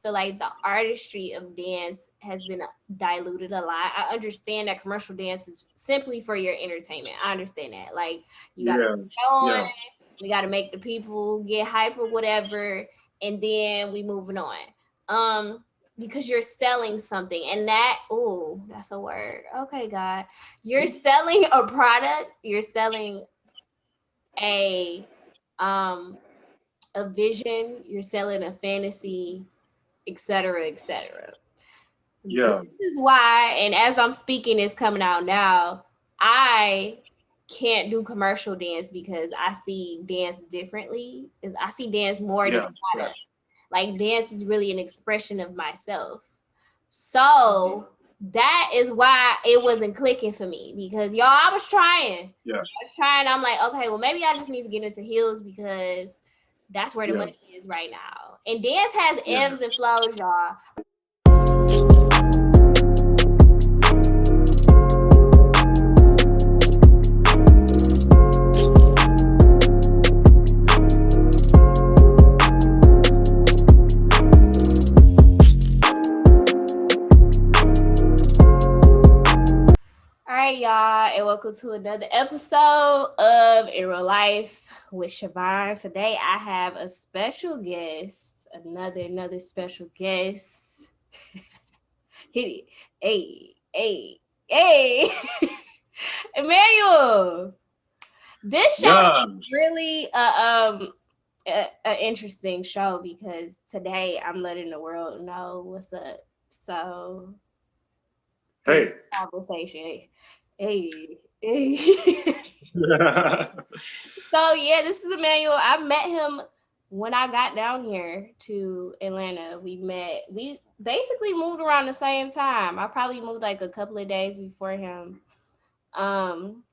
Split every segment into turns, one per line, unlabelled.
feel like the artistry of dance has been diluted a lot. I understand that commercial dance is simply for your entertainment. I understand that. Like you got to
Yeah,
put on,
yeah,
we got to make the people get hype or whatever, and then we moving on. Um, because you're selling something, and that that's a word. Okay, God, you're selling a product. You're selling a um a vision, you're selling a fantasy, etc., etc. This
yeah,
is why, and as I'm speaking, it's coming out now. I can't do commercial dance because I see dance differently. Is I see dance more than
yeah,
a
yeah.
product. Like dance is really an expression of myself. So that is why it wasn't clicking for me because y'all, I was trying.
Yeah,
I was trying. I'm like, okay, well, maybe I just need to get into heels because that's where the
yeah,
money is right now. And dance has
yeah.
ebbs and flows, y'all. All right, y'all, and welcome to another episode of In Real Life with Siobhan. Today, I have a special guest, another special guest. Hit it, hey, hey, Emmanuel. This show
Yeah.
is really a interesting show because today I'm letting the world know what's up. So through this
Hey.
conversation, hey. So yeah, this is Emmanuel. I met him when I got down here to Atlanta. We basically moved around the same time. I probably moved like a couple of days before him. Um,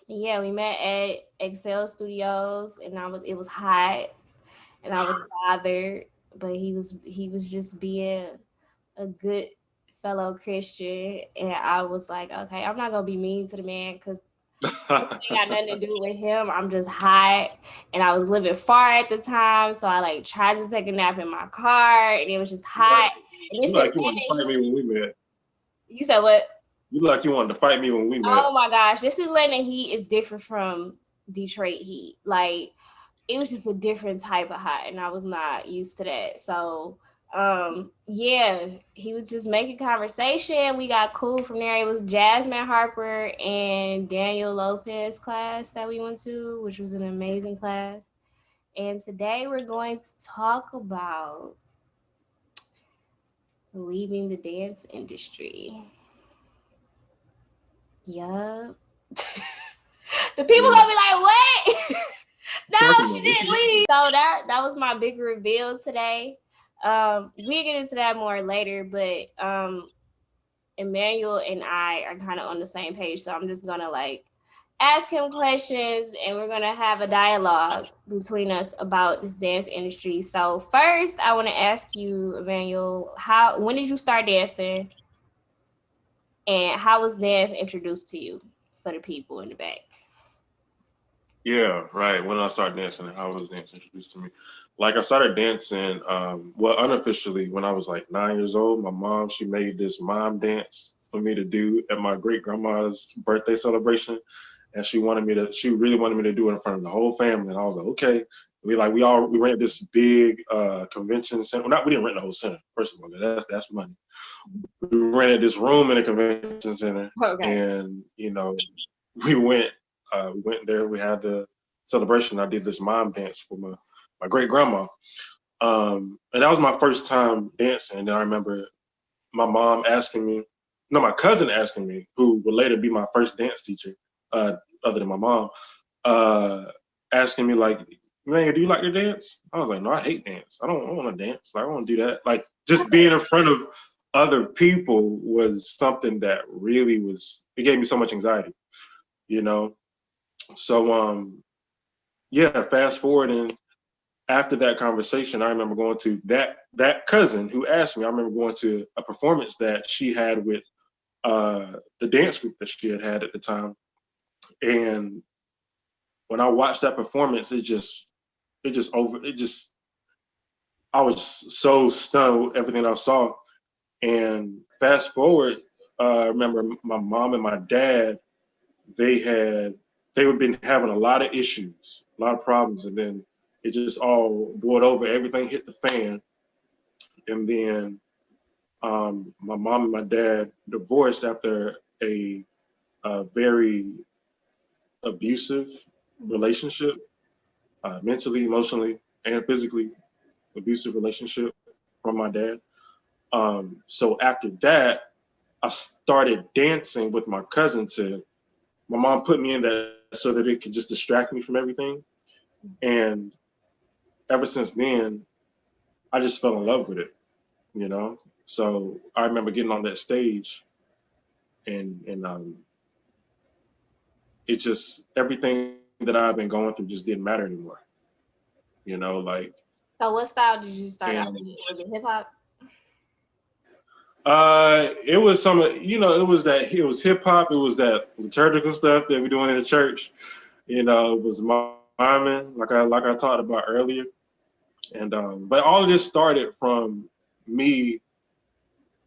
yeah, we met at Excel Studios, and it was hot, and I was bothered, but he was just being a good fellow Christian, and I was like, okay, I'm not gonna be mean to the man because this ain't got nothing to do with him. I'm just hot, and I was living far at the time, so I like tried to take a nap in my car, and it was just
Yeah.
hot. And
You
this
like
Atlanta
you wanted to fight me
heat.
when we met.
You said what?
You like you wanted to fight me when we met.
Oh my gosh, this Atlanta heat is different from Detroit heat. Like it was just a different type of hot, and I was not used to that. So yeah, he was just making conversation. We got cool from there. It was Jasmine Harper and Daniel Lopez class that we went to, which was an amazing class. And today we're going to talk about leaving the dance industry. Yup. The people
Yeah.
gonna be like, "What? No,
Talking
she
about
didn't
it.
leave." So that was my big reveal today. We'll get into that more later, but Emmanuel and I are kind of on the same page, so I'm just gonna like ask him questions, and we're gonna have a dialogue between us about this dance industry. So first, I want to ask you, Emmanuel, when did you start dancing, and how was dance introduced to you for the people in the back?
Yeah, right. When I started dancing, how was dance introduced to me? Like I started dancing, well, unofficially when I was like 9 years old. My mom, she made this mom dance for me to do at my great grandma's birthday celebration. And she really wanted me to do it in front of the whole family. And I was like, okay. We rented this big convention center. Well, not we didn't rent the whole center, first of all. That's money. We rented this room in a convention center,
Okay.
and we went we went there. We had the celebration. I did this mom dance for my great grandma, and that was my first time dancing. And then I remember my mom asking me, no, my cousin asking me, who would later be my first dance teacher, other than my mom, uh, asking me like, "Man, do you like to dance?" I was like, "No, I hate dance. I don't want to dance. Like, I don't want to do that." Like, just being in front of other people was something that really was. It gave me so much anxiety, you know. So, yeah. Fast forward, and after that conversation, I remember going to that cousin who asked me. I remember going to a performance that she had with the dance group that she had at the time, and when I watched that performance, it just I was so stunned with everything I saw. And fast forward, I remember my mom and my dad, they had they had been having a lot of issues, a lot of problems, and then it just all boiled over. Everything hit the fan, and then my mom and my dad divorced after a very abusive relationship, mentally, emotionally, and physically abusive relationship from my dad. So after that, I started dancing with my cousin to. My mom put me in that so that it could just distract me from everything, and ever since then, I just fell in love with it. You know, so I remember getting on that stage, and it just everything that I've been going through just didn't matter anymore. You know, like
So what style did you start out
and
with? Was it hip hop?
it was some, it was hip hop, it was that liturgical stuff that we're doing in the church. You know, it was miming, like I talked about earlier. And but all of this started from me.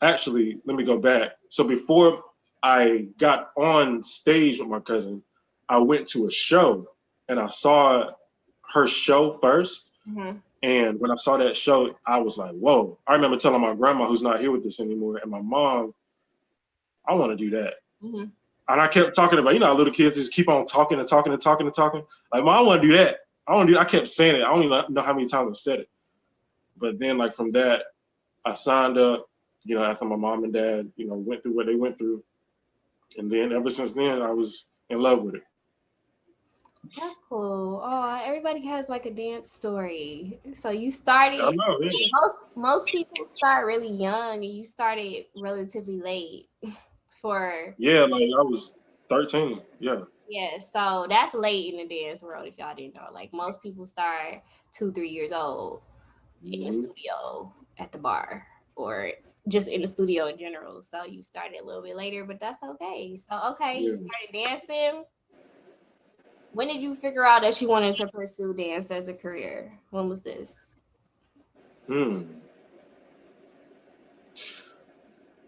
Actually, let me go back. So before I got on stage with my cousin, I went to a show and I saw her show first.
Mm-hmm.
And when I saw that show, I was like, whoa. I remember telling my grandma, who's not here with us anymore, and my mom, I want to do that.
Mm-hmm.
And I kept talking about, how little kids just keep on talking and talking and talking and talking. Like, Mom, I want to do that. I want to do that. I kept saying it. I don't even know how many times I said it. But then, like, from that, I signed up, after my mom and dad, went through what they went through. And then ever since then, I was in love with it.
That's cool. Oh, everybody has like a dance story. So you
I
started
know, yeah.
most people start really young and you started relatively late for
Yeah, like I was 13. Yeah.
yeah, so that's late in the dance world if y'all didn't know. Like most people start 2, 3 years old in the
Hmm.
studio at the bar or just in the studio in general. So you started a little bit later, but that's okay. So okay, you
Yeah.
started dancing. When did you figure out that you wanted to pursue dance as a career? When was this?
Hmm.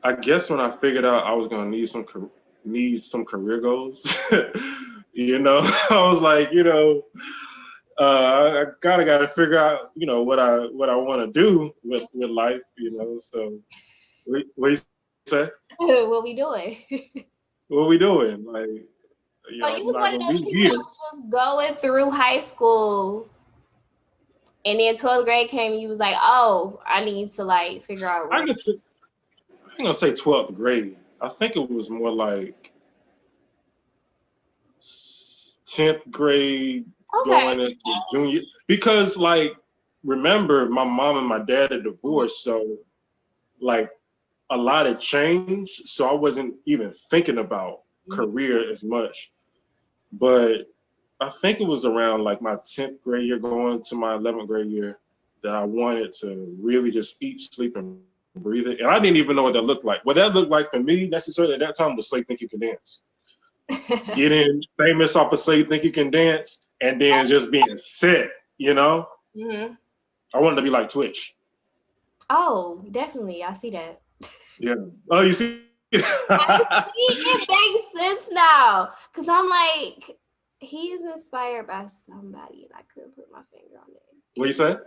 I guess when I figured out I was gonna need some career goals, I was like, I gotta figure out, what I want to do with life, So what you say?
What we doing?
What we doing? Like,
So
I'm
you was
not
one
gonna
of
be
those people
here.
that was just going through high school and then 12th grade came and you was like, oh, I need to like figure out
I
what.
guess I'm gonna say 12th grade. I think it was more like 10th grade
Okay.
going into junior, because like, remember, my mom and my dad are
Mhm.
divorced, so like a lot had changed, so I wasn't even thinking about
Mhm.
career as much. But I think it was around like my 10th grade year going to my 11th grade year that I wanted to really just eat, sleep, and breathe it. And I didn't even know what that looked like. What that looked like for me necessarily at that time was Say Think You Can Dance. Getting famous off of Say Think You Can Dance and then just being sick, you know?
hmm
I wanted to be like Twitch.
Oh, definitely. I see that.
Yeah. Oh, you see?
I see it makes sense now. Cause I'm like, he is inspired by somebody and I couldn't put my finger on it.
What you say?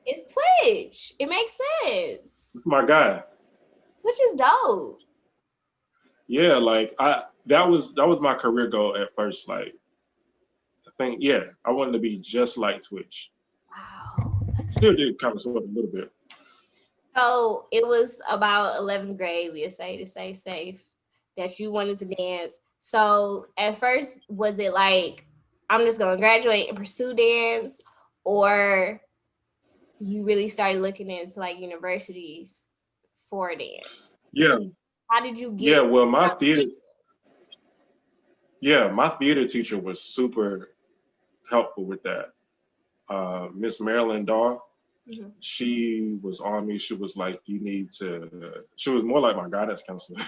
It's Twitch. It makes
It's
sense.
my guy.
Twitch is dope.
Yeah, like that was my career goal at first. Like, I think, yeah, I wanted to be just like Twitch.
Wow. That's
Still did kind of sort of a little bit.
so it was about 11th grade, we say to say safe, that you wanted to dance. So at first, was it like, I'm just going to graduate and pursue dance? Or you really started looking into like universities for dance?
Yeah,
How did you
yeah.
get
Well, my
out of
theater, yeah, my theater teacher was super helpful with that. Miss Marilyn Daw,
dance?
she was on me. She was like, you need to. She was more like my guidance counselor.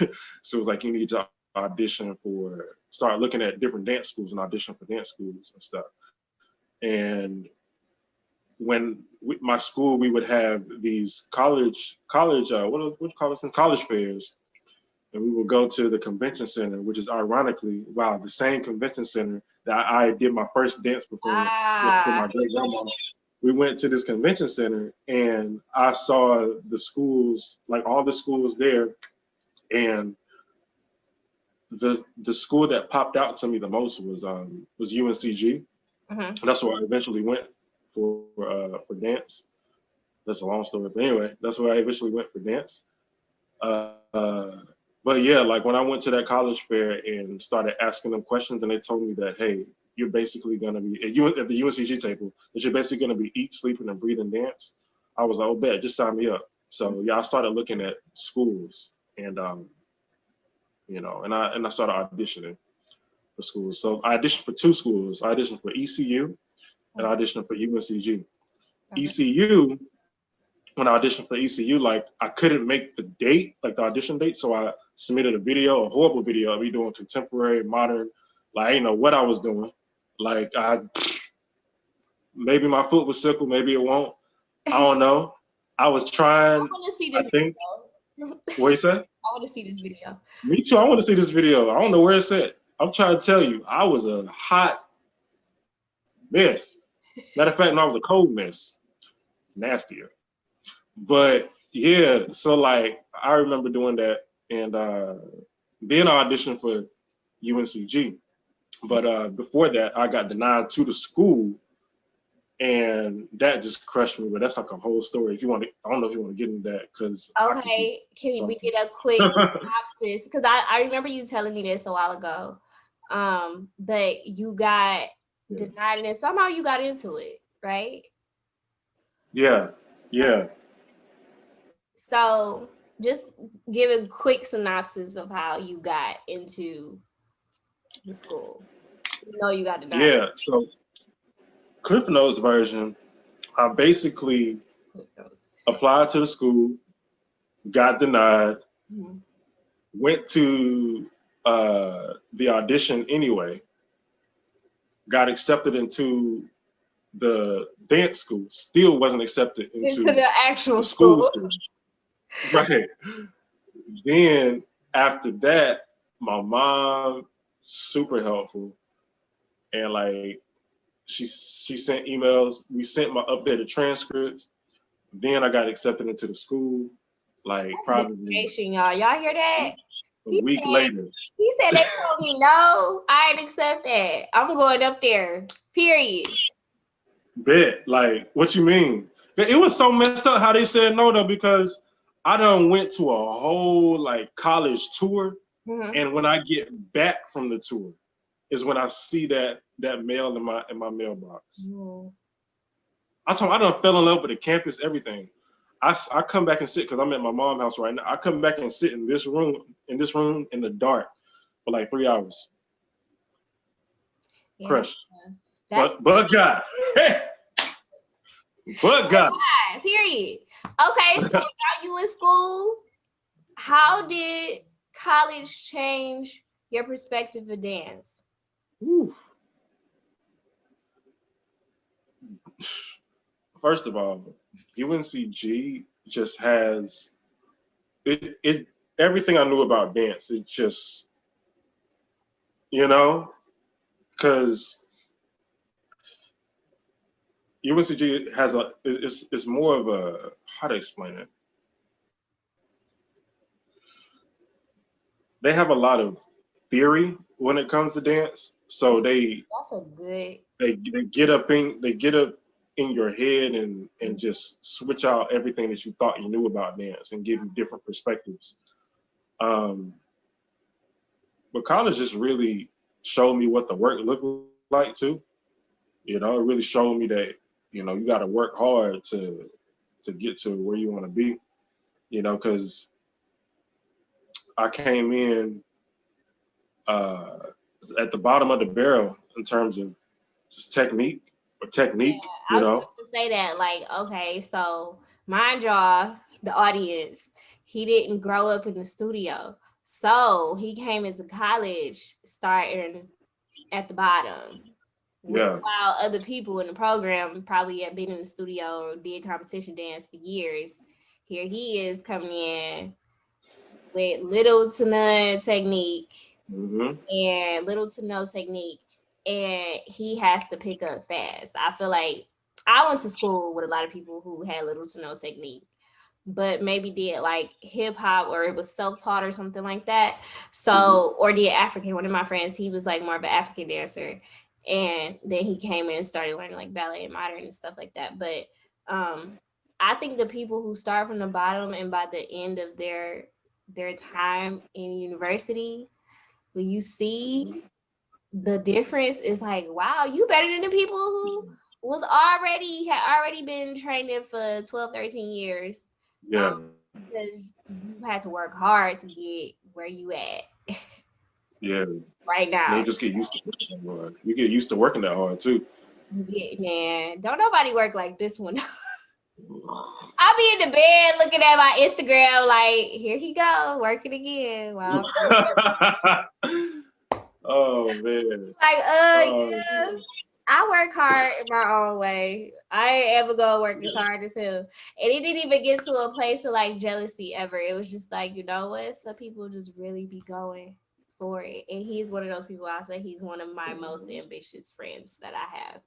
She was like, you need to audition start looking at different dance schools and audition for dance schools and stuff. And my school, we would have these college what do you call this, in college fairs, and we would go to the convention center, which is ironically, wow, the same convention center that I did my first dance performance with
Ah,
my great grandma. We went to this convention center, and I saw the schools, like all the schools there, and the school that popped out to me the most was UNCG.
mhm.
That's where I eventually went for dance. That's a long story, but anyway, that's where I eventually went for dance. Uh, but yeah, like when I went to that college fair and started asking them questions, and they told me that, hey, you're basically gonna be at the UNCG table, that you're basically gonna be eat, sleeping, and breathing dance. I was like, oh, bet, just sign me up. So yeah, I started looking at schools, and and I started auditioning for schools. So I auditioned for two schools. I auditioned for ECU and I auditioned for UNCG.
Okay.
ECU, when I auditioned for ECU, like I couldn't make the date, like the audition date, so I submitted a horrible video of me doing contemporary, modern, like I didn't know what I was doing. Like I maybe my foot was sickle, maybe it won't. I don't know. I was
I
trying.
want to see
I
this
think.
video.
What you say?
I want to see this video.
Me too. I want to see this video. I don't know where it's at. I'm trying to tell you, I was a hot mess. Matter of fact, no, I was a cold mess. It's nastier. But yeah, so like I remember doing that, and then I auditioned for UNCG. But before that, I got denied to the school, and that just crushed me. But that's like a whole story. If you want to, I don't know if you want to get into that because I could keep
Okay, can we
talking.
get a quick synopsis? Because I remember you telling me this a while ago. But you got
Yeah,
denied and somehow you got into it, right?
yeah, yeah,
So just give a quick synopsis of how you got into the school. You know you got denied.
yeah. So Cliff Notes version, I basically applied to the school, got denied,
Mhm.
went to the audition anyway, got accepted into the dance school, still wasn't accepted
Into
into
the actual
the school
school.
school. Right. Then after that, my mom, super helpful. And like she sent emails. We sent my updated transcripts. Then I got accepted into the school, like
That's
probably
dedication, y'all. Y'all hear that?
a
He
week
said
later.
he said they told me no. I didn't accept that. I'm going up there. Period.
Bet. Like, what you mean? It was so messed up how they said no though, because I done went to a whole like college tour,
Mhm.
and when I get back from the tour, is when I see that mail in my mailbox.
Mhm.
I done fell in love with the campus, everything. I come back and sit because I'm at my mom's house right now. I come back and sit in this room in the dark for like 3 hours,
Yeah,
crushed.
that's
But God, hey, but God.
that. Period. Okay, so while you in school, how did college change your perspective of dance?
Whew. First of all, UNCG just has it everything I knew about dance. It just you know because UNCG has it's more of a how to explain it. They have a lot of theory when it comes to dance. So
That's a good.
they get up in your head and just switch out everything that you thought you knew about dance and give you different perspectives. Um, but college just really showed me what the work looked like too. You know, it really showed me that you got to work hard to get to where you want to be. Because I came in uh, at the bottom of the barrel in terms of just technique.
I was about to say that, like, okay, so mind y'all, the audience, he didn't grow up in the studio. So he came into college starting at the bottom.
Yeah.
While other people in the program probably have been in the studio or did competition dance for years, here he is coming in with little to none technique
Hmm.
and little to no technique, and he has to pick up fast. I feel like I went to school with a lot of people who had little to no technique, but maybe did like hip hop or it was self taught or something like that.
Hmm.
So, or did African. One of my friends, he was like more of an African dancer, and then he came in and started learning like ballet and modern and stuff like that. But I think the people who start from the bottom and by the end of their time in university, when you see the difference, is like, wow, you better than the people who had already been training for 12, 13 years. Um,
Yeah.
because you had to work hard to get where you at
Yeah.
right
And they
now.
just get used to working that hard. You get used to working that hard too.
You get, man, don't nobody work like this one. I'll be in the bed looking at my Instagram like, here he go, working again. Wow.
Oh man.
Like,
Oh
yeah.
man.
I work hard in my own way. I ain't ever gonna work as hard as him. And it didn't even get to a place of like jealousy ever. It was just like, you know what? Some people just really be going for it. And he's one of those people. I'll say he's one of my most ambitious friends that I have.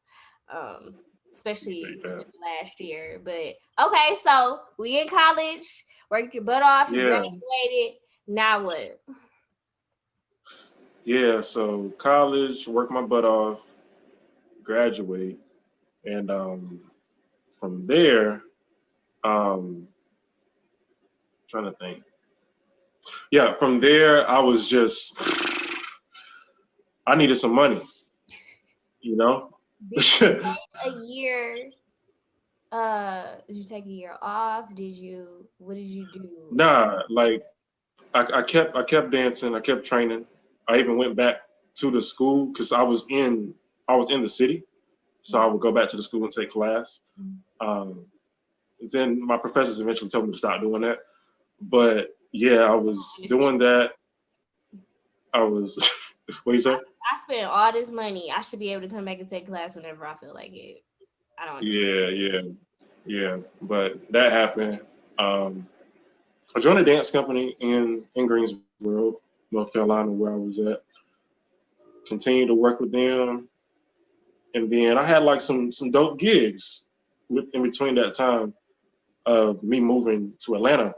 Especially within
Appreciate
the last year. But okay, so we in college, worked your butt off, you
that.
graduated. Now what?
Yeah. So college, work my butt off, graduate, and from there, trying to think. Yeah, from there I was just I needed some money, you know.
Did you take a year did you take a year off? What did you do?
Nah, like I kept dancing, I kept training. I even went back to the school because I was in the city, so I would go back to the school and take class. Um, then my professors eventually told me to stop doing that. But yeah, I was
Honestly,
doing that. I was what you say?
I spent all this money. I should be able to come back and take class whenever I feel like it. I don't understand.
Yeah, yeah, yeah. But that happened. Um, I joined a dance company in Greensboro, North Carolina, where I was at. Continued to work with them, and then I had like some dope gigs in between that time of me moving to Atlanta.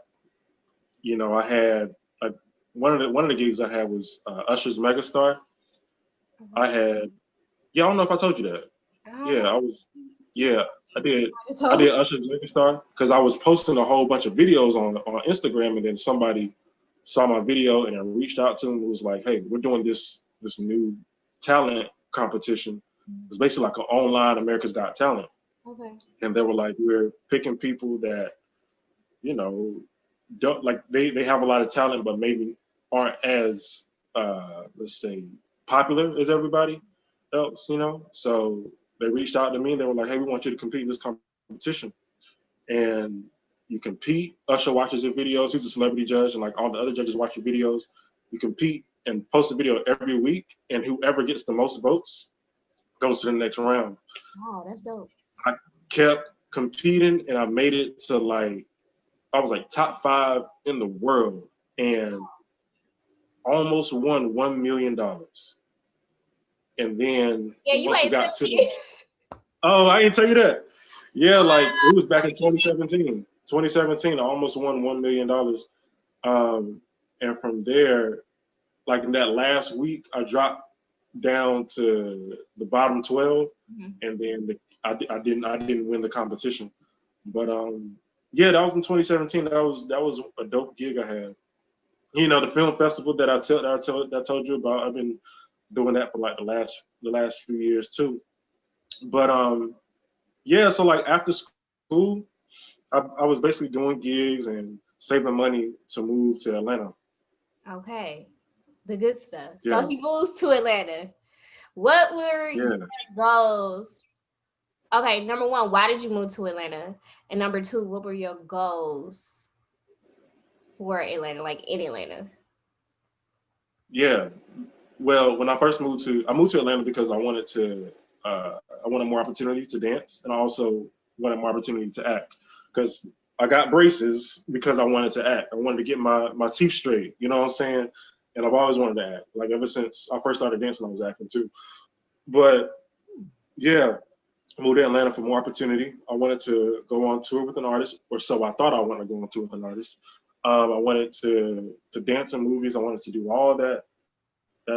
I had like one of the gigs I had was Usher's Megastar. I
Mhm.
had yeah, I don't know if I told you that.
I don't
Yeah,
know.
I was
You
yeah, I did I
told
did Usher's Megastar because I was posting a whole bunch of videos on Instagram, and then somebody saw my video and I reached out to them and was like, hey, we're doing this new talent competition.
me.
It's basically like an online America's Got Talent.
Okay.
And they were like, we're picking people that, you know, don't like they have a lot of talent but maybe aren't as let's say popular as everybody else. So they reached out to me and they were like, hey, we want you to compete in this competition. And you compete. Usher watches your videos. He's a celebrity judge, and like all the other judges watch your videos. You compete and post a video every week, and whoever gets the most votes goes to the next round.
Oh, that's dope.
I kept competing, and I made it to like I was like top 5 in the world, and almost won $1 million. And then
Yeah, you
once we
ain't tell
got to
me.
the I didn't tell you that. Yeah, like it was back
Wow.
in 2017. 2017, I almost won $1 million. Um, and from there, like in that last week, I dropped down to the bottom 12,
Mhm.
and then I didn't win the competition. But yeah, that was in 2017. That was a dope gig I had. The film festival that I told you about. I've been doing that for like the last few years too. But yeah, so like after school, I was basically doing gigs and saving money to move to Atlanta.
Okay. The good stuff. So
Yeah,
he moves to Atlanta. What were your
yeah,
goals? Okay, number one, why did you move to Atlanta? And number two, what were your goals for Atlanta, like in Atlanta?
yeah. Well, when I moved to Atlanta because I wanted to. I wanted more opportunity to dance, and I also wanted more opportunity to act because I got braces because I wanted to act. I wanted to get my teeth straight. You know what I'm saying? And I've always wanted to act. Like ever since I first started dancing, I was acting too. But yeah, I moved to Atlanta for more opportunity. I wanted to go on tour with an artist, or so I thought I wanted to go on tour with an artist. I wanted to dance in movies. I wanted to do all that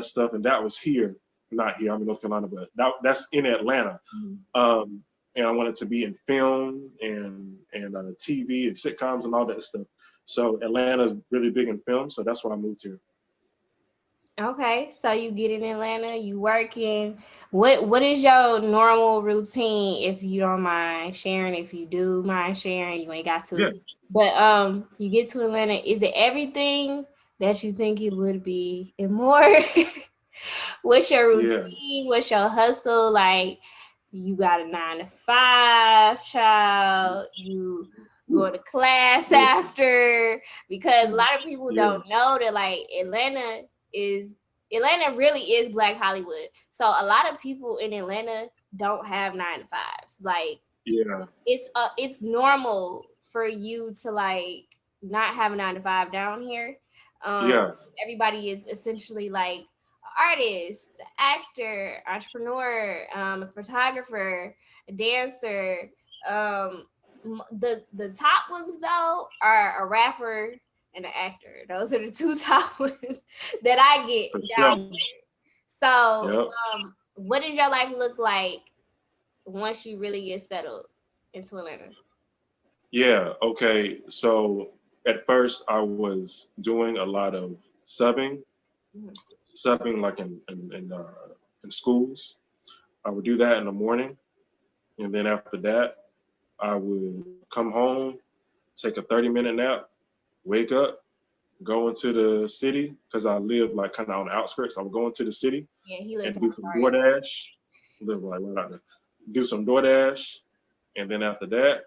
stuff, and that was here, not here. I'm in North Carolina, but that's in Atlanta.
Mhm.
And I wanted to be in film and TV and sitcoms and all that stuff. So Atlanta's really big in film, so that's why I moved here.
Okay, so you get in Atlanta, you working. What is your normal routine if you don't mind sharing? If you do mind sharing, you ain't got
Yeah,
to. But you get to Atlanta, is it everything that you think it would be and more? What's your
yeah,
routine? What's your hustle? Like you got a 9 to 5 child, you go to class
listen,
after because a lot of people
yeah,
don't know that like is Atlanta really is Black Hollywood. So a lot of people in Atlanta don't have 9 to 5s. Like
yeah,
it's normal for you to like not have a 9 to 5 down here. Um,
yeah,
everybody is essentially like artist, actor, entrepreneur, a photographer, a dancer. Um, the top ones though are a rapper and an actor. Those are the two top ones that I
for
get
sure.
down here. So,
Yep.
what does your life look like once you really get settled into Atlanta?
Yeah. Okay. So at first, I was doing a lot of subbing,
Mhm.
subbing like in schools. I would do that in the morning, and then after that, I would come home, take a 30-minute nap, wake up, go into the city because I live like kind of on the outskirts. I would go into the city
Yeah, he live
and
kind
do
of
some
far.
DoorDash, live like right out there, do some DoorDash, and then after that,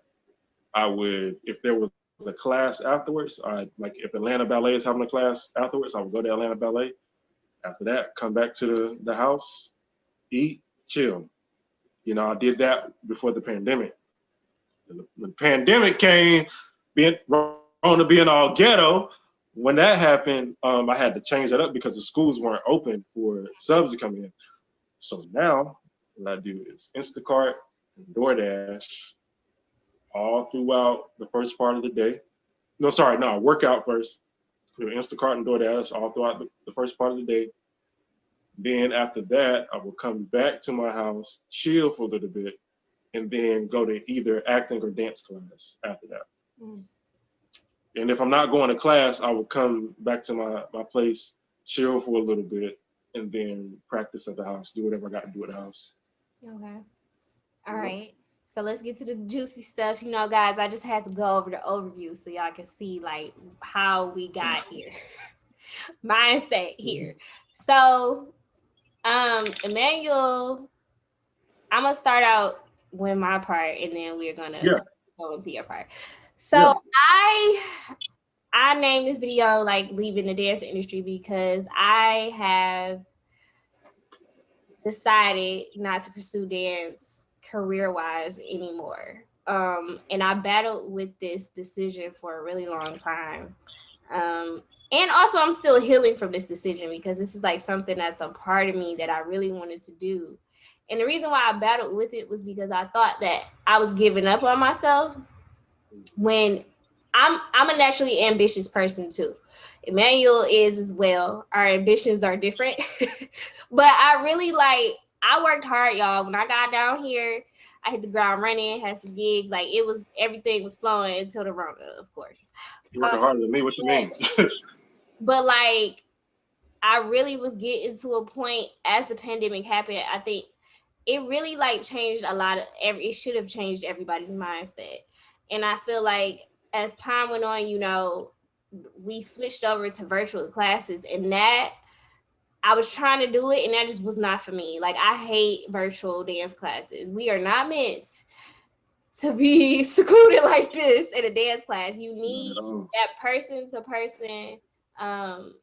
I would, if there was a class afterwards, I like if Atlanta Ballet is having a class afterwards, I would go to Atlanta Ballet. After that, come back to the house, eat, chill. You know, I did that before the pandemic. When the pandemic came, being Rona being all ghetto, when that happened, I had to change that up because the schools weren't open for subs to come in. So now what I do is Instacart and DoorDash all throughout the first part of the day. No, sorry, no, workout first. Do Instacart and DoorDash all throughout the first part of the day. Then after that, I will come back to my house, chill for a little bit, and then go to either acting or dance class after that.
Mm.
And if I'm not going to class, I will come back to my place, chill for a little bit, and then practice at the house, do whatever I got to do at the house.
Okay. All
Yep.
right. So let's get to the juicy stuff. You know, guys, I just had to go over the overview so y'all can see like how we got here. Mindset here. So, Emmanuel, I'm gonna start out with my part and then we're gonna
Yeah,
go into your part.
yeah,
So I named this video like leaving the dance industry because I have decided not to pursue dance career wise anymore. And I battled with this decision for a really long time. And also, I'm still healing from this decision because this is like something that's a part of me that I really wanted to do. And the reason why I battled with it was because I thought that I was giving up on myself when I'm a naturally ambitious person too. Emmanuel is as well. Our ambitions are different. But I really like I worked hard, y'all. When I got down here, I hit the ground running, had some gigs, like it was everything was flowing until the Rona, of course.
you're
Um,
working harder than me. What you mean?
but like I really was getting to a point as the pandemic happened. I think it really like changed a lot of every. It should have changed everybody's mindset, and I feel like as time went on, you know, we switched over to virtual classes, and that I was trying to do it, and that just was not for me. Like I hate virtual dance classes. We are not meant to be secluded like this in a dance class. You
Not
need
at all.
that person to person um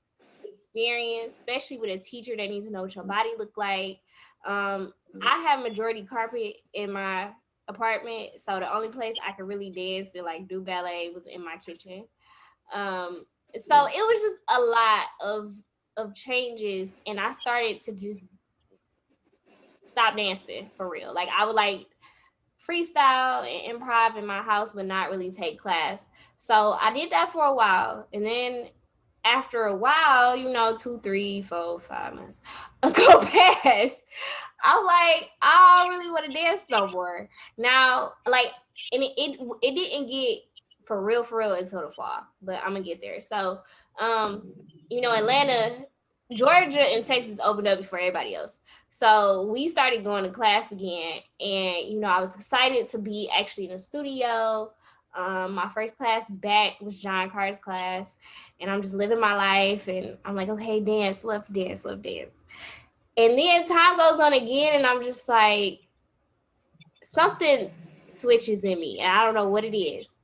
experience, especially with a teacher that needs to know what your body look like. I have majority carpet in my apartment, so the only place I could really dance and like do ballet was in my kitchen. Um, so it was just a lot of changes, and I started to just stop dancing for real. Like I would like freestyle and improv in my house, but not really take class. So I did that for a while, and then after a while, 2, 3, 4, 5 months go past. I'm like, I don't really want to dance no more. Now, like, and it didn't get for real until the fall, but I'm gonna get there. So, um, Atlanta, Georgia, and Texas opened up before everybody else. So we started going to class again, and I was excited to be actually in the studio. My first class back was John Carter's class, and I'm just living my life, and I'm like, okay, dance, love dance, love dance. And then time goes on again, and I'm just like, something switches in me, and I don't know what it is,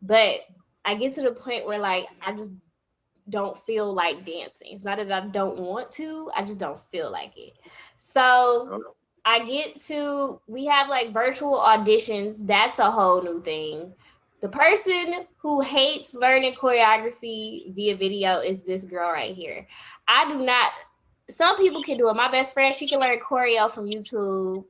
but I get to the point where like I just don't feel like dancing. It's not that I don't want to, I just don't feel like it. So we have like virtual auditions. That's a whole new thing. The person who hates learning choreography via video is this girl right here. I do not, some people can do it. My best friend, she can learn choreo from YouTube.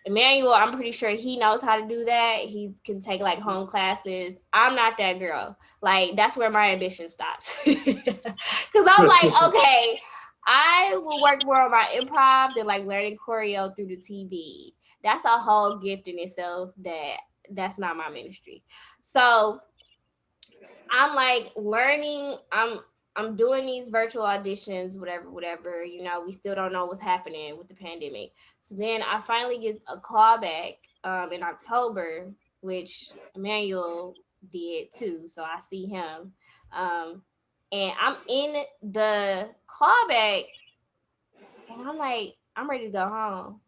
Emmanuel, I'm pretty sure he knows how to do that. He can take like home classes. I'm not that girl. Like that's where my ambition stops. Cause I'm like, okay, I will work more on my improv than like learning choreo through the TV. That's a whole gift in itself that's not my ministry. So I'm like learning. I'm doing these virtual auditions, whatever, whatever. We still don't know what's happening with the pandemic. So then I finally get a call back in October, which Emmanuel did too. So I see him, and I'm in the callback, and I'm like, I'm ready to go home.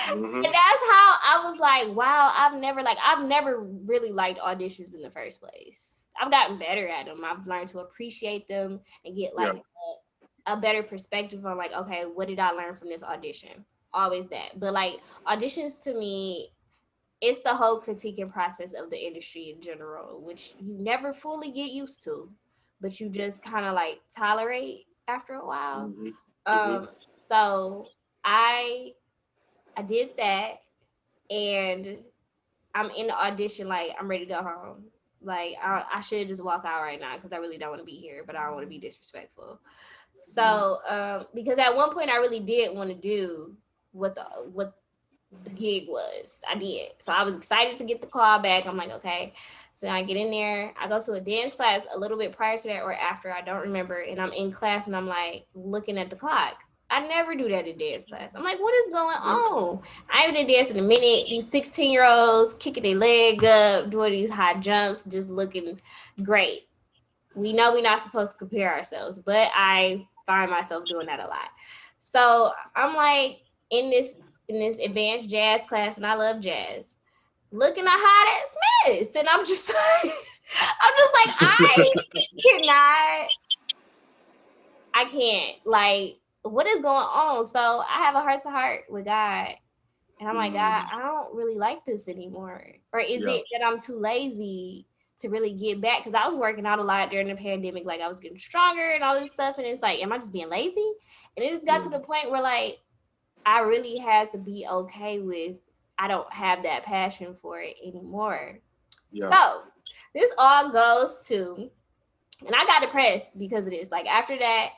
Mm-hmm.
And that's how I was like, wow, I've never really liked auditions in the first place. I've gotten better at them. I've learned to appreciate them and get
Yeah.
like a better perspective on like, okay, what did I learn from this audition? Always that. But like auditions to me, it's the whole critiquing process of the industry in general, which you never fully get used to, but you just kind of like tolerate after a while.
Mm-hmm. Mm-hmm.
Um, so I I did that, and I'm in the audition, like I'm ready to go home. Like I should just walk out right now because I really don't want to be here, but I don't want to be disrespectful. So because at one point I really did want to do what the gig was. I did. So I was excited to get the call back. I'm like, okay. So I get in there. I go to a dance class a little bit prior to that or after. I don't remember. And I'm in class and I'm like looking at the clock. I never do that in dance class. I'm like, what is going
Yeah.
on? I haven't been dancing in a minute. These 16-year-olds kicking their leg up, doing these high jumps, just looking great. We know we're not supposed to compare ourselves, but I find myself doing that a lot. So I'm like in this advanced jazz class, and I love jazz. Looking at how that's missed, and I'm just like, I'm just like, cannot, I can't. Like, what is going on? So I have a heart to heart with God, and I'm like, God,
Mm.
I don't really like this anymore. Or is
Yeah.
it that I'm too lazy to really get back? Because I was working out a lot during the pandemic. Like I was getting stronger and all this stuff. And it's like, am I just being lazy? And it just got to
Mm.
the point where like I really had to be okay with I don't have that passion for it anymore.
Yeah.
So this all goes to, and I got depressed because of this. Like after that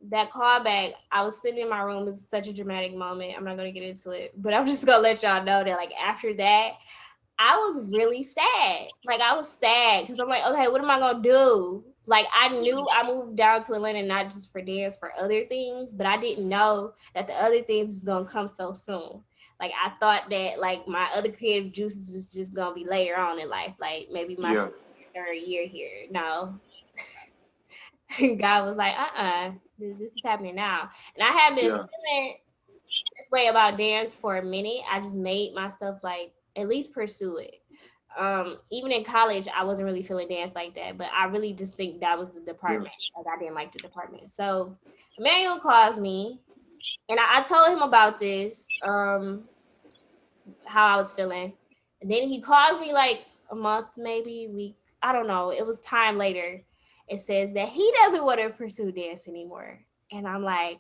that callback, I was sitting in my room. It was such a dramatic moment. I'm not gonna get into it, but I'm just gonna let y'all know that like after that, I was really sad. Like I was sad because I'm like, okay, what am I gonna do? Like I knew I moved down to Atlanta not just for dance, for other things, but I didn't know that the other things was gonna come so soon. Like I thought that like my other creative juices was just gonna be later on in life, like maybe my
Yeah.
third year here. No, God was like, this is happening now. And I have been
Yeah.
feeling this way about dance for a minute. I just made myself like at least pursue it. Even in college, I wasn't really feeling dance like that, but I really just think that was the
Yeah.
department. Like I didn't like the department. So Emmanuel calls me. And I told him about this, how I was feeling. And then he calls me like a month, maybe week. I don't know. It was time later. It says that he doesn't want to pursue dance anymore. And I'm like,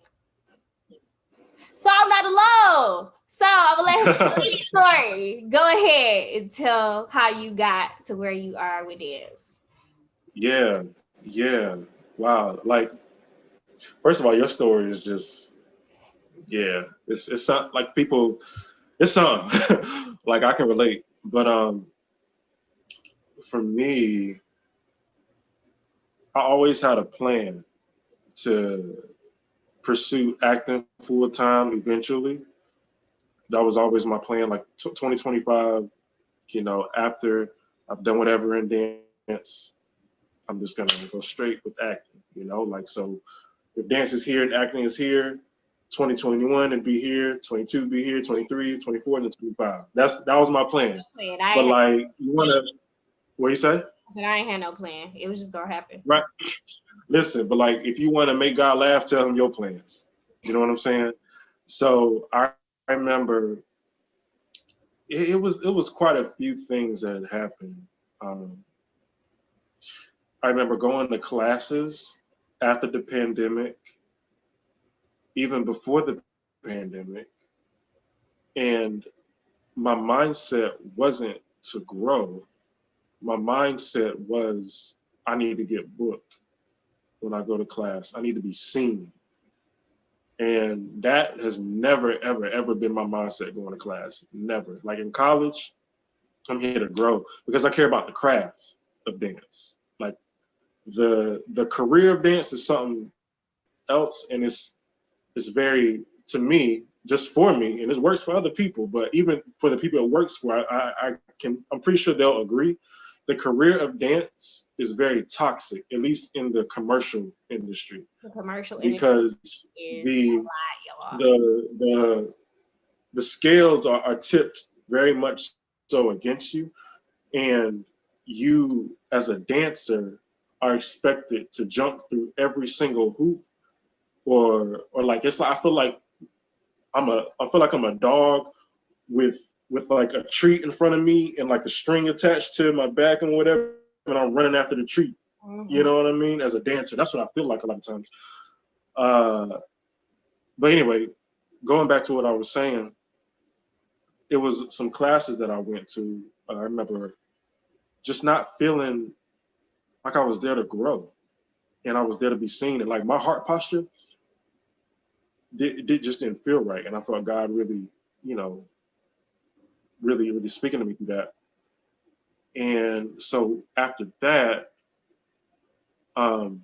so I'm not alone. So I'm gonna let him tell his story. Go ahead and tell how you got to where you are with dance.
Yeah, yeah. Wow. Like, first of all, your story is just, yeah. It's something like people. It's something like I can relate. But for me, I always had a plan to pursue acting full time eventually. That was always my plan. Like 2025, after I've done whatever in dance, I'm just gonna go straight with acting. Like so. If dance is here and acting is here, 2021 and be here, 22 be here, 23, 24, and then 25. That was my plan.
Plan.
But like, you wanna, what you say?
I said I ain't had no plan. It was just gonna happen.
Right. Listen, but like, if you want to make God laugh, tell him your plans. You know what I'm saying? So I remember it was quite a few things that had happened. Um, I remember going to classes after the pandemic, even before the pandemic, and my mindset wasn't to grow. My mindset was I need to get booked when I go to class. I need to be seen. And that has never, ever, ever been my mindset going to class. Never. Like in college, I'm here to grow because I care about the craft of dance. Like the career of dance is something else, and it's very, to me, just for me, and it works for other people, but even for the people it works for, I'm pretty sure they'll agree. The career of dance is very toxic, at least in the commercial industry,
The commercial industry
because
is
the
a lot, y'all.
the the scales are tipped very much so against you, and you as a dancer are expected to jump through every single hoop, or like it's like I feel like I'm a dog with like a treat in front of me and like a string attached to my back and whatever, and I'm running after the treat. You know what I mean? As a dancer, that's what I feel like a lot of times. Uh, but anyway, going back to what I was saying, it was some classes that I went to. I remember just not feeling like I was there to grow and I was there to be seen. And like my heart posture just didn't feel right. And I felt God really, you know, really, really speaking to me through that. And so after that, um,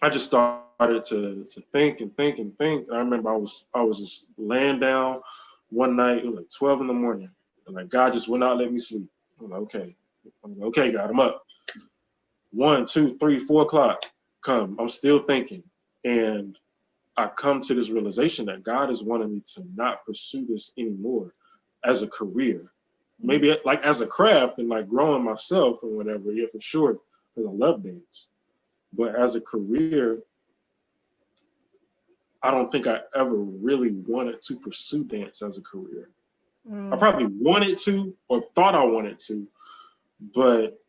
I just started to think and think and think. I remember I was just laying down one night. It was like 12 in the morning, and like God just would not let me sleep. I'm like, okay, God, I'm up. 1, 2, 3, 4 o'clock. Come, I'm still thinking, and I come to this realization that God is wanting me to not pursue this anymore as a career. Maybe like as a craft and like growing myself and whatever, yeah, for sure, because I love dance. But as a career, I don't think I ever really wanted to pursue dance as a career. I
Mm.
probably wanted to or thought I wanted to, but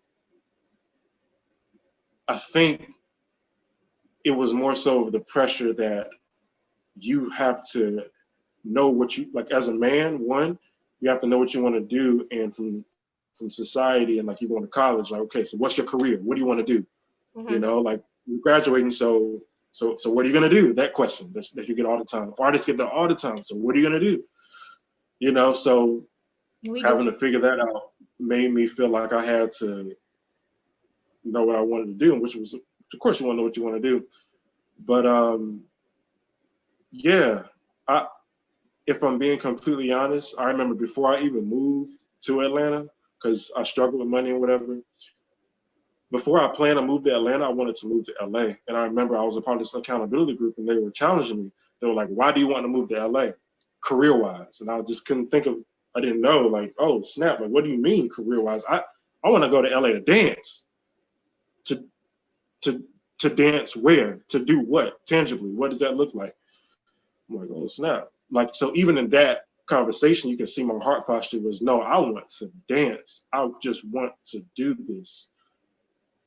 I think it was more so the pressure that you have to know what you like as a man. One, you have to know what you want to do, and from society and like you going to college, like okay, so what's your career? What do you want to do? You
Mm-hmm.
know, like you're graduating, so what are you gonna do? That question that you get all the time. Artists get that all the time. So what are you gonna do? You know, so
We do.
having to figure that out made me feel like I had to know what I wanted to do, which was, of course, you want to know what you want to do. But yeah, I, if I'm being completely honest, I remember before I even moved to Atlanta, because I struggled with money and whatever. Before I planned to move to Atlanta, I wanted to move to LA. And I remember I was a part of this accountability group and they were challenging me. They were like, why do you want to move to LA career wise? And I just couldn't think of, I didn't know, like, oh, snap. Like, what do you mean career wise? I want to go to LA to dance. To, to, to dance where? To do what? Tangibly, what does that look like? I'm like, oh snap! Like so, even in that conversation, you can see my heart posture was no, I want to dance. I just want to do this.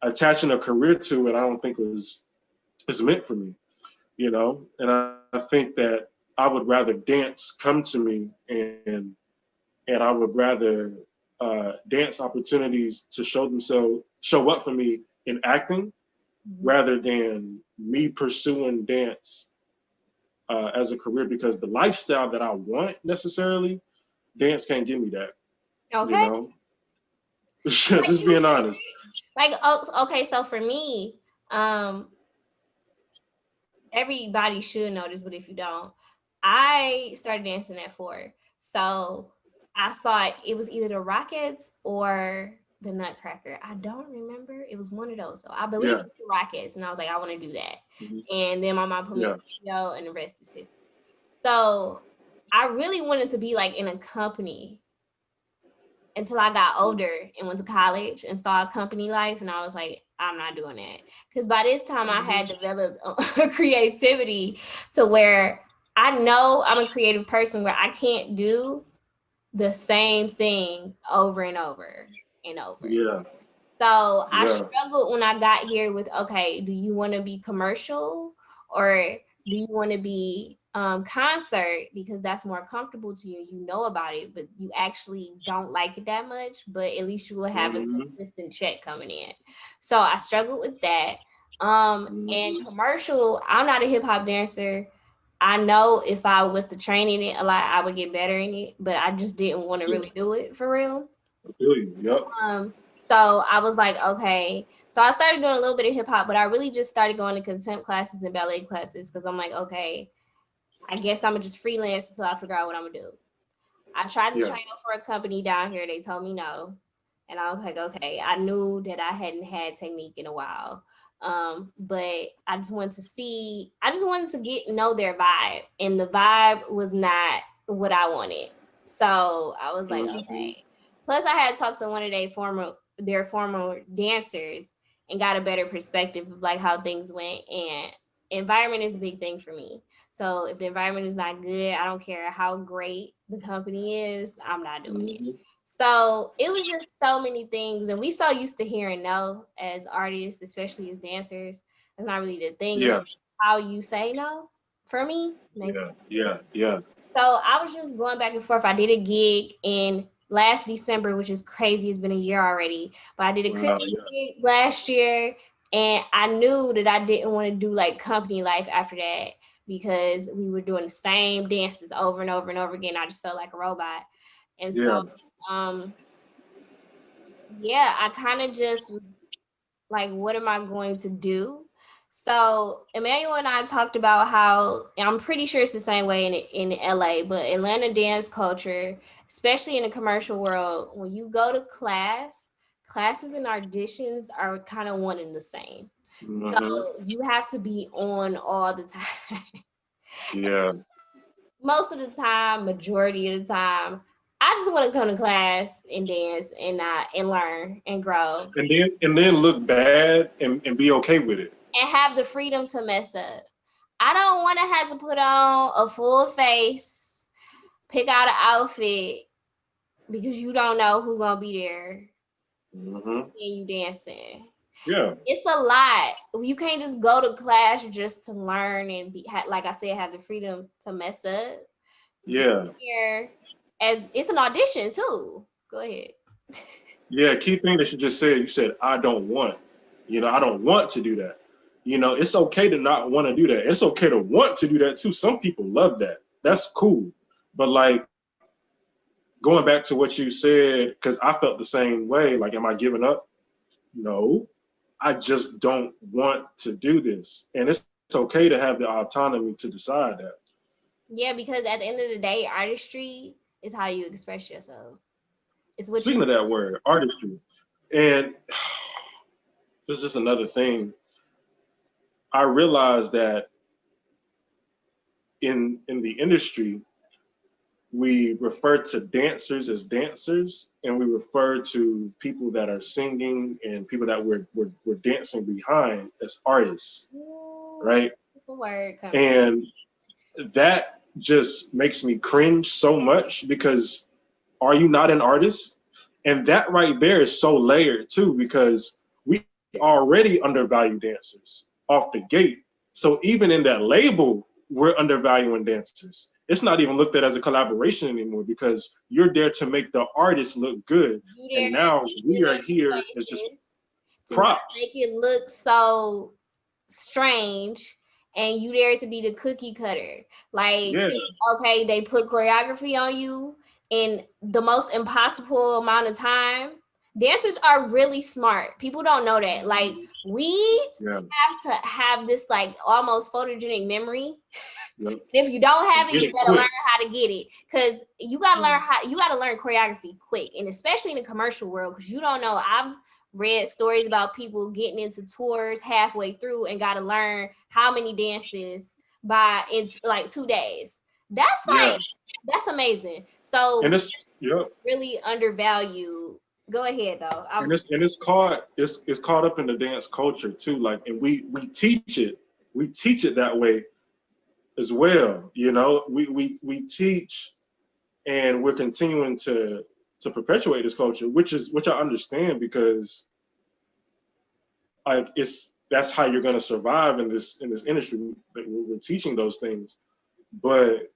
Attaching a career to it, I don't think is meant for me, you know. And I think that I would rather dance come to me and I would rather dance opportunities to show up for me in acting
Mhm.
rather than me pursuing dance as a career because the lifestyle that I want necessarily, dance can't give me that. You
Okay.
know,
Like
just
you
being
said,
honest.
like oh, okay, so for me, um, everybody should know this, but if you don't, I started dancing at 4. So I saw it was either the Rockets or the Nutcracker. I don't remember. It was one of those. So I believe
Yeah.
it was the Rockets, and I was like, I want to do that.
Mhm.
And then my mom put me in
Yeah.
the show, and the rest is history. So I really wanted to be like in a company until I got older and went to college and saw company life, and I was like, I'm not doing that. Because by this time, I
Mhm.
had developed a creativity to where I know I'm a creative person where I can't do the same thing over and over and over.
Yeah.
So I
Yeah.
struggled when I got here with, okay, do you want to be commercial or do you want to be concert because that's more comfortable to you? You know about it, but you actually don't like it that much. But at least you will have a
Mhm.
consistent check coming in. So I struggled with that. And
Mhm.
commercial, I'm not a hip hop dancer. I know if I was to train in it a lot, I would get better in it, but I just didn't want to
Yeah.
really do it for real.
I feel you. Yep.
So I was like, okay. So I started doing a little bit of hip hop, but I really just started going to contempt classes and ballet classes because I'm like, okay, I guess I'm gonna just freelance until I figure out what I'm gonna do. I tried to
Yeah.
train up for a company down here. They told me no. And I was like, okay, I knew that I hadn't had technique in a while. But I just wanted to get know their vibe. And the vibe was not what I wanted. So I was like,
Mhm.
okay. Plus I had talked to one of their former dancers and got a better perspective of like how things went. And environment is a big thing for me. So if the environment is not good, I don't care how great the company is, I'm not doing it.
Mhm.
So it was just so many things. And we so used to hearing no as artists, especially as dancers. It's not really the thing, it's
Yeah.
just how you say no for me. Maybe.
Yeah. Yeah. Yeah.
So I was just going back and forth. I did a gig in last December, which is crazy. It's been a year already. But I did a
Wow.
Christmas
Yeah.
gig last year, and I knew that I didn't want to do like company life after that because we were doing the same dances over and over and over again. I just felt like a robot. And so,
Yeah.
um, yeah, I kind of just was like, what am I going to do? So Emmanuel and I talked about how I'm pretty sure it's the same way in LA, but Atlanta dance culture, especially in the commercial world, when you go to classes and auditions are kind of one and the same. So
Mhm.
you have to be on all the time.
Yeah.
Most of the time, majority of the time, I just want to come to class and dance and learn and grow
And then look bad and be okay with it.
and have the freedom to mess up. I don't want to have to put on a full face, pick out an outfit because you don't know who gonna be there
Mhm.
and you dancing.
Yeah.
It's a lot. You can't just go to class just to learn and like I said, have the freedom to mess up. Be
Yeah.
here as it's an audition too. Go ahead.
Yeah. Key thing that you just said. You said I don't want. I don't want to do that. It's okay to not want to do that. It's okay to want to do that too. Some people love that. That's cool. But like going back to what you said, because I felt the same way. Like, am I giving up? No. I just don't want to do this. And it's okay to have the autonomy to decide that.
Yeah, because at the end of the day, artistry is how you express yourself. It's what
Speaking
you
of that word, artistry, and this is just another thing. I realized that in the industry, we refer to dancers as dancers, and we refer to people that are singing and people that we're dancing behind as artists,
Ooh,
right?
it's a word coming.
And that just makes me cringe so much because are you not an artist? And that right there is so layered too because we already undervalue dancers off the gate. So even in that label, we're undervaluing dancers. It's not even looked at as a collaboration anymore because you're there to make the artist look good.
You
And
there
now
to
we are
present the
here as just
spaces to not make
props.
it look so strange, and you there to be the cookie cutter. Like,
Yeah,
okay, they put choreography on you in the most impossible amount of time. Dancers are really smart. People don't know that. Like, we
yeah,
have to have this like almost photogenic memory.
yeah.
If you don't have it,
Get
you
it
better learn
quick.
how to get it. Cause you gotta learn choreography quick. And especially in the commercial world, because you don't know. I've read stories about people getting into tours halfway through and gotta learn how many dances by it's like 2 days. That's
Yeah.
like that's amazing. So
And
we
it's yeah.
really undervalue. Go ahead though.
And it's caught it's caught up in the dance culture too. Like and we teach it that way as well. You know, we teach and we're continuing to perpetuate this culture, which I understand because like it's that's how you're going to survive in this industry. That we're teaching those things, but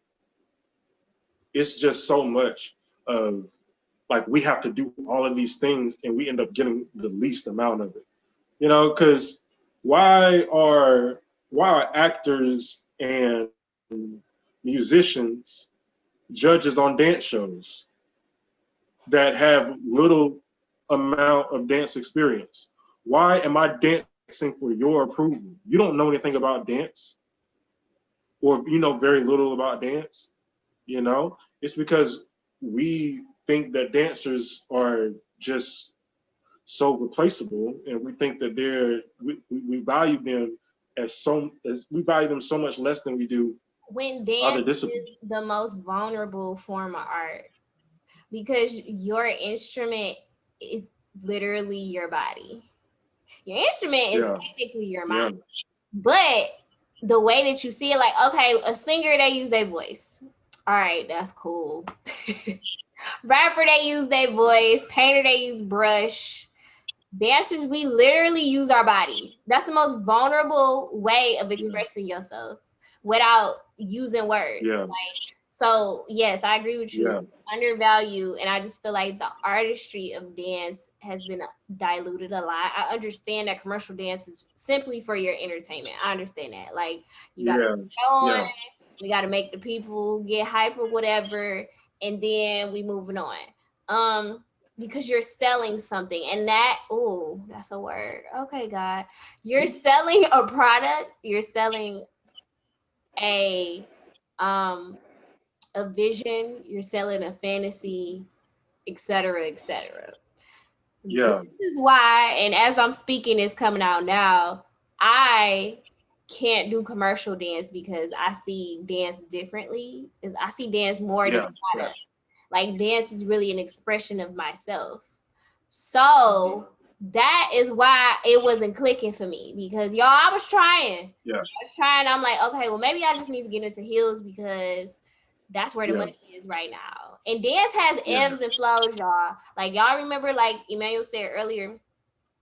it's just so much of like we have to do all of these things and we end up getting the least amount of it. You know, because why are why are actors and musicians judges on dance shows that have little amount of dance experience? Why am I dancing for your approval? You don't know anything about dance, or you know very little about dance. You know, it's because we think that dancers are just so replaceable, and we think that we value them as we value them so much less than we do
when
other
dance is
disciplines.
the most vulnerable form of art because your instrument is literally your body. Your instrument is
Yeah,
technically your mind.
yeah,
But the way that you see it, like, okay, a singer, they use their voice. All right, that's cool. Rapper, they use their voice. Painter, they use brush. Dancers, we literally use our body. That's the most vulnerable way of
yeah,
expressing yourself without using words.
yeah,
So yes, I agree with you.
yeah,
Undervalued, and I just feel like the artistry of dance has been diluted a lot. I understand that commercial dance is simply for your entertainment. I understand that. Like you got to
yeah,
put on,
yeah,
we got to make the people get hype or whatever, and then we moving on. Um, because you're selling something, and that oh, that's a word. Okay, God, you're selling a product. You're selling a um a vision, you're selling a fantasy, etc., etc. This
yeah,
is why, and as I'm speaking, it's coming out now. I can't do commercial dance because I see dance differently. Is I see dance more than
yeah,
a
yeah,
product. Like dance is really an expression of myself.
mhm,
So that is why it wasn't clicking for me because y'all, I was trying.
yeah,
I was trying. I'm like, okay, well, maybe I just need to get into heels because that's where the
yeah,
money is right now. And dance has
yeah,
ebbs and flows, y'all. Like y'all remember, like Emmanuel said earlier,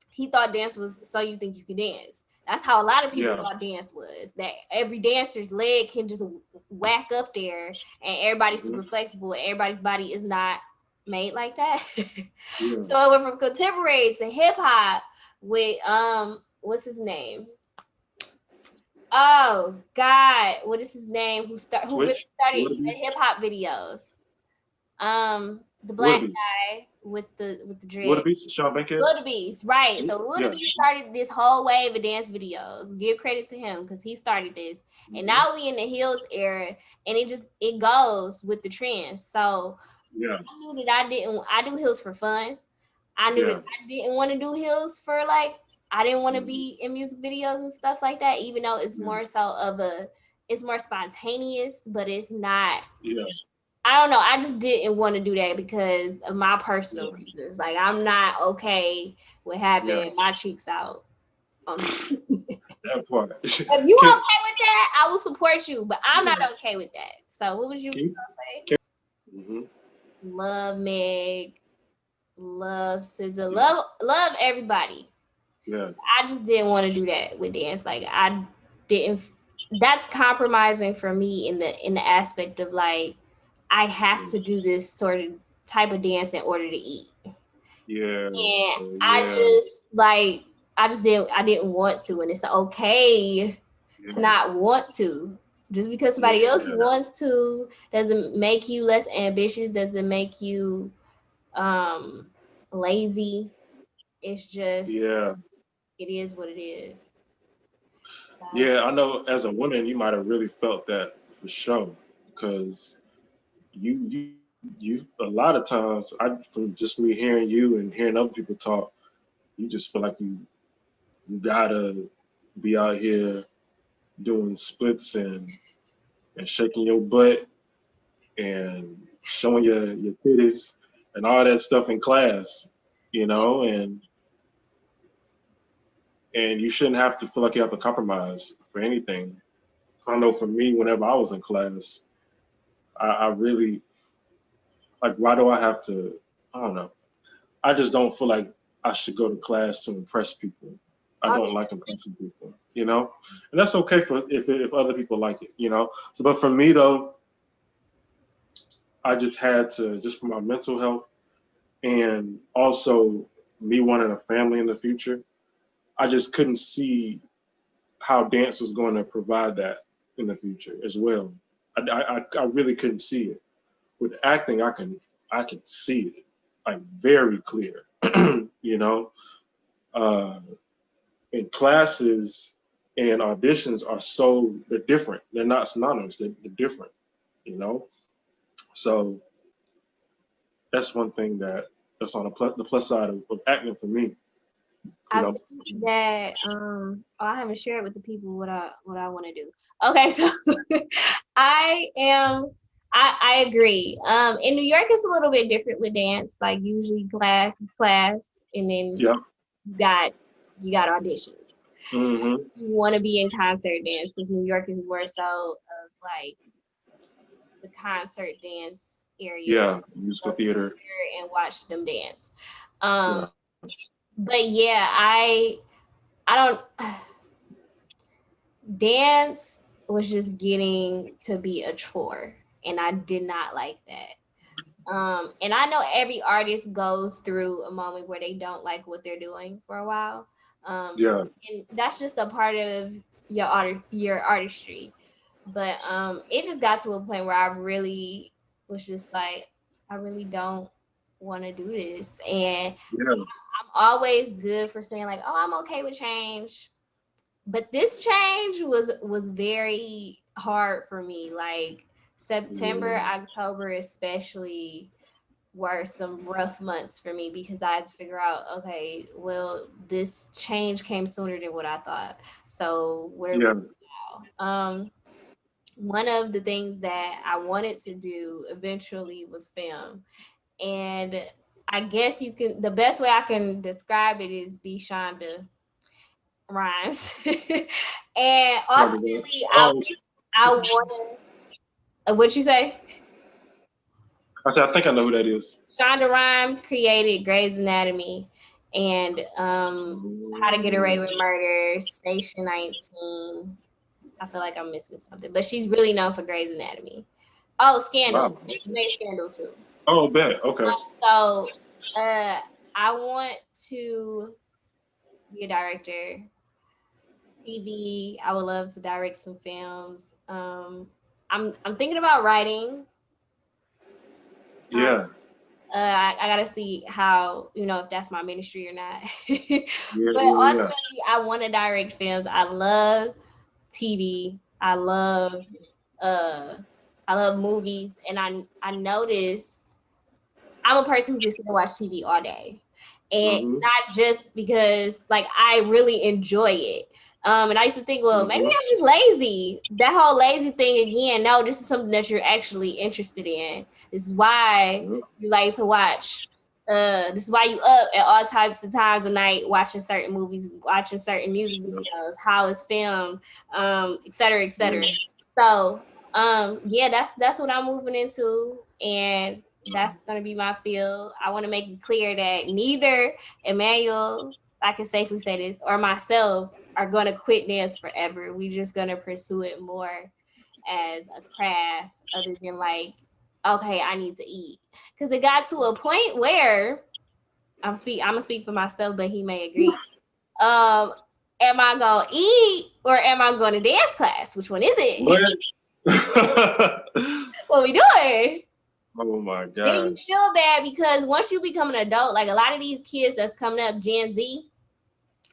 he thought dance was so you think you can dance. That's how a lot of people
yeah,
thought dance was. That every dancer's leg can just whack up there, and everybody's
mhm,
super flexible. And everybody's body is not made like that.
yeah.
So it went from contemporary to hip hop with what's his name? Oh God, what is his name? Who really
Twitch,
started the
wildebeest,
hip hop videos? The black
wildebeest,
guy with the dread.
wildebeest, Sean Bankhead.
Lil Beast, right? So Lil
Yeah,
Beast started this whole wave of dance videos. Give credit to him because he started this, and
mhm,
now we in the heels era, and it goes with the trends. So
yeah,
I knew that I do heels for fun. I knew that
yeah,
I didn't want to do heels for like I didn't want to
mhm,
be in music videos and stuff like that. Even though it's
yeah,
more so of a it's more spontaneous, but it's not.
yeah,
I don't know. I just didn't want to do that because of my personal
yeah,
reasons. Like I'm not okay with
yeah.
having my cheeks out on the screen.
That part.
If you
Can,
okay with that, I will support you. But I'm not
yeah.
okay with that. So what was you
Can,
gonna say?
mm-hmm.
Love Meg, love SZA,
Yeah.
love everybody.
Yeah.
I just didn't want to do that with dance. Like I didn't. That's compromising for me in the aspect of like I have to do this sort of type of dance in order to eat.
Yeah.
And I
Yeah.
just like I didn't want to, and it's okay to
Yeah.
not want to. Just because somebody else
Yeah.
wants to doesn't make you less ambitious, doesn't make you um lazy. It's just
Yeah.
it is what it is. So
Yeah. I know as a woman, you might have really felt that for sure because you a lot of times I from just me hearing you and hearing other people talk, you just feel like you gotta be out here doing splits and shaking your butt and showing your titties and all that stuff in class, you know, and you shouldn't have to feel like you have to compromise for anything. I know for me, whenever I was in class, I really like why do I have to I don't know. I just don't feel like I should go to class to impress people. I
oh,
don't like impressing people, you know, and that's okay for if other people like it, you know. So, but for me though, I just had to just for my mental health and also me wanting a family in the future. I just couldn't see how dance was going to provide that in the future as well. I really couldn't see it. With acting, I can see it like very clear, you know. Uh, and classes and auditions are they're different. They're not synonymous. They're different, you know. So that's one thing that's on the plus side of acting for me, you
I
know.
think that I haven't shared with the people what I want to do. Okay, so I am I agree. In New York it's a little bit different with dance. Like usually class is class and then
Yeah.
you got you got auditions.
Hmm.
You want to be in concert dance because New York is more so of like the concert dance area where
Yeah.
you
Musical
go to the
theater.
theater and watch them dance.
Yeah.
Um, but yeah, I don't dance was just getting to be a chore, and I did not like that. And I know every artist goes through a moment where they don't like what they're doing for a while.
Yeah.
And that's just a part of your artistry. But it just got to a point where I really was just like, I really don't want to do this. And
Yeah.
I'm always good for saying like, oh, I'm okay with change. But this change was very hard for me. Like September,
Yeah.
October especially were some rough months for me because I had to figure out, okay, well, this change came sooner than what I thought. So what are we
Yeah.
doing now? One of the things that I wanted to do eventually was film. And I guess you can the best way I can describe it is be Shonda Rhimes. And ultimately
Oh,
I want what you say?
I said I think I know who that is.
Shonda Rhimes created Grey's Anatomy and How to Get Away with Murder, Station 19. I feel like I'm missing something, but she's really known for Grey's Anatomy. Oh, Scandal.
Wow.
She made Scandal too.
Oh, bet. Okay.
So I want to be a director. TV. I would love to direct some films. I'm thinking about writing. Um,
Yeah.
I gotta see how if that's my ministry or not.
Yeah.
But
Yeah. Yeah.
ultimately, I want to direct films. I love TV. Uh I love movies, and I noticed I'm a person who can sit and watch TV all day, and
Mhm.
not just because like I really enjoy it. And I used to think, well, maybe
Mhm.
I'm just lazy. That whole lazy thing again. No, this is something that you're actually interested in. This is why
Yep.
you like to watch. This is why you up at all types of times of night watching certain movies, watching certain music
Yep.
videos, how it's filmed, et cetera, et cetera.
Yeah.
So, yeah, that's what I'm moving into, and that's gonna be my field. I want to make it clear that neither Emmanuel, I can safely say this, or myself are gonna quit dance forever. We just gonna pursue it more as a craft, other than like, okay, I need to eat, because it got to a point where I'm gonna speak for myself, but he may agree. Um, am I gonna eat or am I going to dance class? Which one is it?
What?
What we doing?
Oh my
Then you
gosh.
feel bad because once you become an adult, like a lot of these kids that's coming up, Gen Z,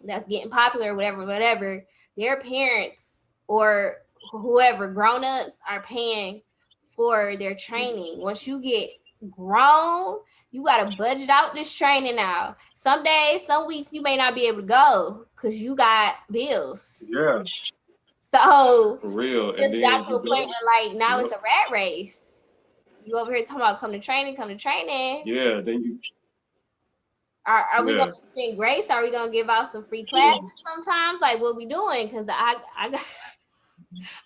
that's getting popular, whatever, whatever, their parents or whoever, grown ups, are paying for their training. Once you get grown, you got to budget out this training now. Some days, some weeks, you may not be able to go because you got bills.
Yeah,
So
for real.
it
And
just got
then
to
you
a point
go.
where, like, now it's
Yep.
a rat race. You over here talking about come to training, come to training.
Yeah. Then you.
Are we gonna
Yeah.
extend grace? Are we gonna give out some free classes sometimes? Like what we doing? Because I got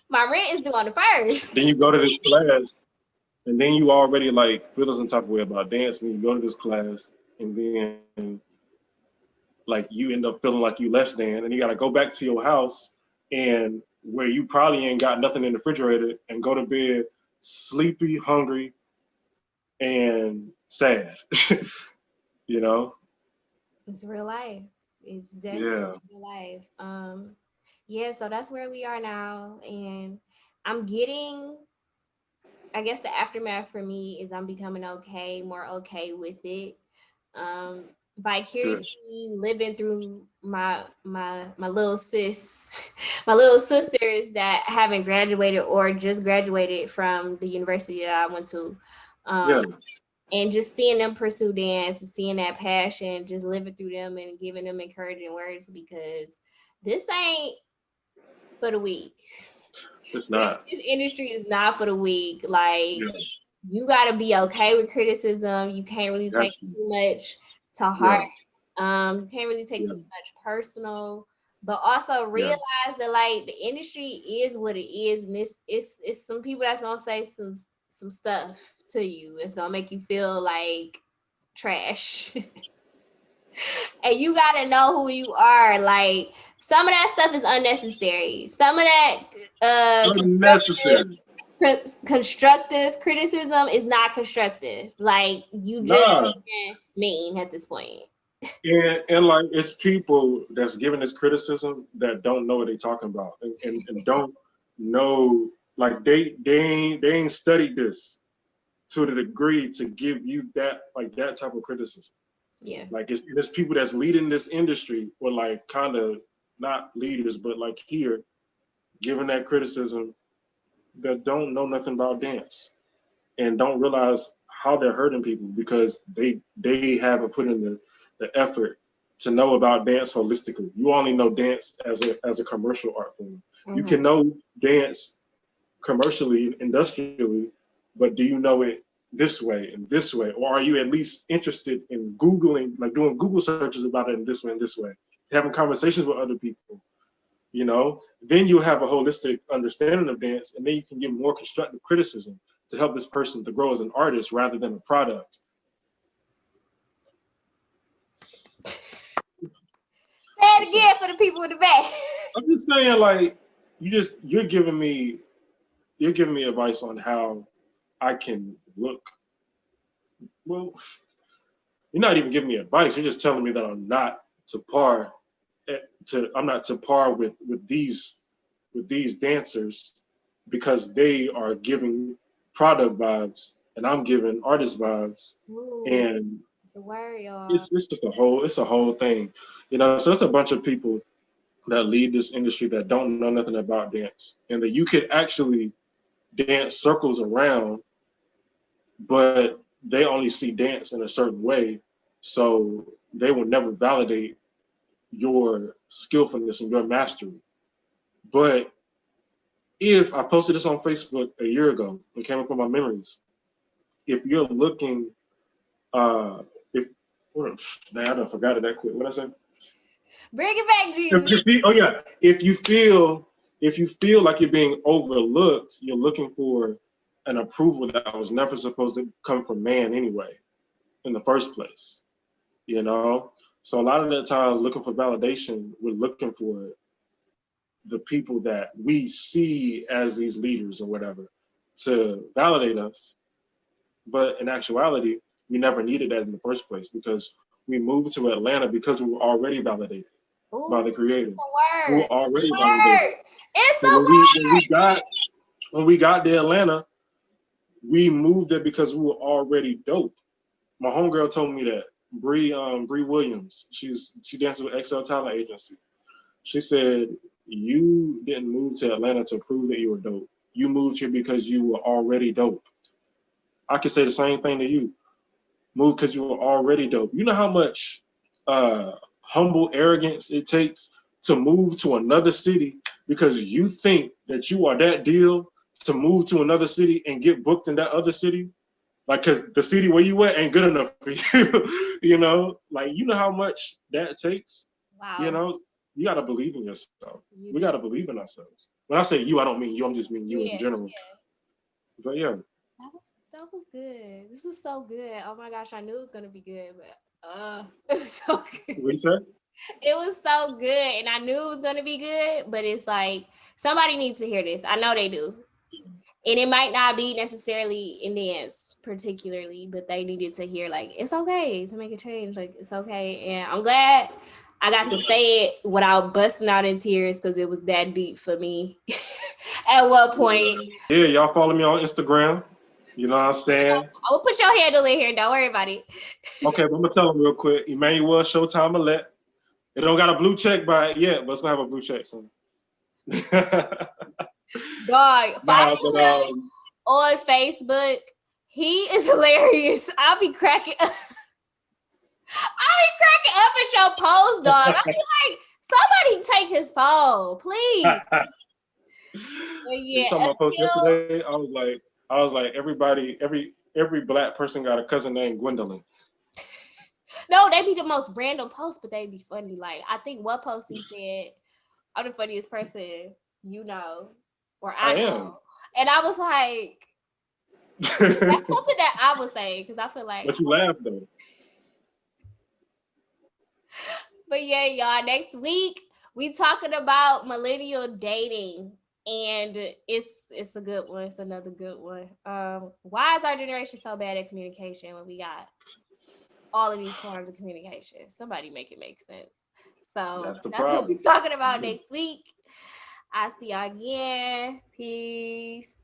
my rent is due on the
Then you
first.
go to this class, and then you already like feel some type of way about dancing. You go to this class, and then like you end up feeling like you less than, and you got to go back to your house, and where you probably ain't got nothing in the refrigerator, and go to bed sleepy, hungry, and sad. You know?
It's real life. It's definitely
Yeah.
real life. Yeah. So that's where we are now, and I'm getting. I guess the aftermath for me is I'm becoming okay, more okay with it. um
Good.
Vicariously living through my little sis my little sisters that haven't graduated or just graduated from the university that I went to,
Yeah.
um and just seeing them pursue dance and seeing that passion, just living through them and giving them encouraging words, because this ain't for the weak.
It's
this,
not.
this industry is not for the weak. Like,
Yeah.
you got to be okay with criticism. You can't really
Got
take
you.
too much to heart.
Yeah.
You can't really take
Yeah.
too much personal, but also
Yeah.
realize that like the industry is what it is, and it's some people that's gonna say some stuff to you. It's gonna make you feel like trash, and you gotta know who you are. Like, some of that stuff is unnecessary. Some of that
Unnecessary.
constructive criticism is not constructive. Like, you just
Nah.
being mean at this point.
And like it's people that's giving this criticism that don't know what they're talking about, and don't know, like they ain't studied this to the degree to give you that, like that type of criticism.
Yeah.
Like it's people that's leading this industry, or like kind of not leaders, but like here giving that criticism, that don't know nothing about dance and don't realize how they're hurting people because they haven't put in the effort to know about dance holistically. You only know dance as a commercial art form. You
Hmm.
can know dance commercially, industrially, but do you know it this way and this way? Or are you at least interested in Googling, like doing Google searches about it in this way and this way? Having conversations with other people, then you'll have a holistic understanding of dance, and then you can give more constructive criticism to help this person to grow as an artist rather than a product.
Say it
So
again for the people in the back.
I'm just saying, like, you're giving me advice on how I can look. Well, you're not even giving me advice. You're just telling me that I'm not to par I'm not to par with these dancers because they are giving product vibes and I'm giving artist vibes,
Ooh,
and
it's a word, y'all.
it's just a whole thing, So it's a bunch of people that lead this industry that don't know nothing about dance, and that you could actually dance circles around, but they only see dance in a certain way, so they will never validate your skillfulness and your mastery. But if I posted this on Facebook a year ago, it came up with my memories. If you're looking, uh, if What? Man, I done forgot it that quick. What I say?
Bring it back,
If
Jesus.
you feel, oh yeah, if you feel like you're being overlooked, you're looking for an approval that was never supposed to come from man anyway, in the first place. You know, so a lot of the times, looking for validation, we're looking for the people that we see as these leaders or whatever to validate us. But in actuality, we never needed that in the first place because we moved to Atlanta because we were already validated by
Ooh,
the Creator.
it's a
We were
word. It's
already
a
validated.
word. It's
So
a
when we got to Atlanta, we moved there because we were already dope. My homegirl told me that Bree Williams, she dances with XL Talent Agency. She said you didn't move to Atlanta to prove that you were dope. You moved here because you were already dope. I could say the same thing to you. Move because you were already dope. You know how much uh, humble arrogance it takes to move to another city because you think that you are that deal to move to another city and get booked in that other city? Like, because the city where you at ain't good enough for you. Like, you know how much that takes? You
wow.
know, you got to believe in yourself. We
You
got to
do.
believe in ourselves. When I say you, I don't mean you. I'm just mean you in
Yeah,
general. But yeah,
that was good. This was so good. Oh my gosh, I knew it was gonna be good, but it was so good.
what you say?
It was so good, and I knew it was gonna be good. But it's like somebody needs to hear this. I know they do, and it might not be necessarily in dance particularly, but they needed to hear like it's okay to make a change. Like it's okay, and I'm glad I got to say it without busting out in tears because it was that deep for me. At one point,
Yeah, y'all follow me on Instagram. You know what I'm saying?
I will put your handle in here. Don't worry about it.
Okay, but I'm gonna tell them real quick. Emmanuel Showtime Malette. It don't got a blue check by it yet, but it's gonna have a blue check soon.
Dog, follow
nah, but
him on Facebook. He is hilarious. I'll be cracking. I'll be cracking up at your post, dog. I'll be like, somebody take his phone, please. But
you
yeah,
saw my post
until
yesterday. I was like, every black person got a cousin named Gwendolyn.
no, they be the most random posts, but they be funny. Like I think one post he said, "I'm the funniest person you know, or
I
I know,"
am.
and I was like, that's something that I would say because I feel like.
But you laugh though.
But yeah, y'all, next week we talking about millennial dating. And it's a good one. It's another good one. Why is our generation so bad at communication when we got all of these forms of communication? Somebody make it make sense. So
That's the
that's what we're
problem.
talking about next week. I see y'all again. Peace.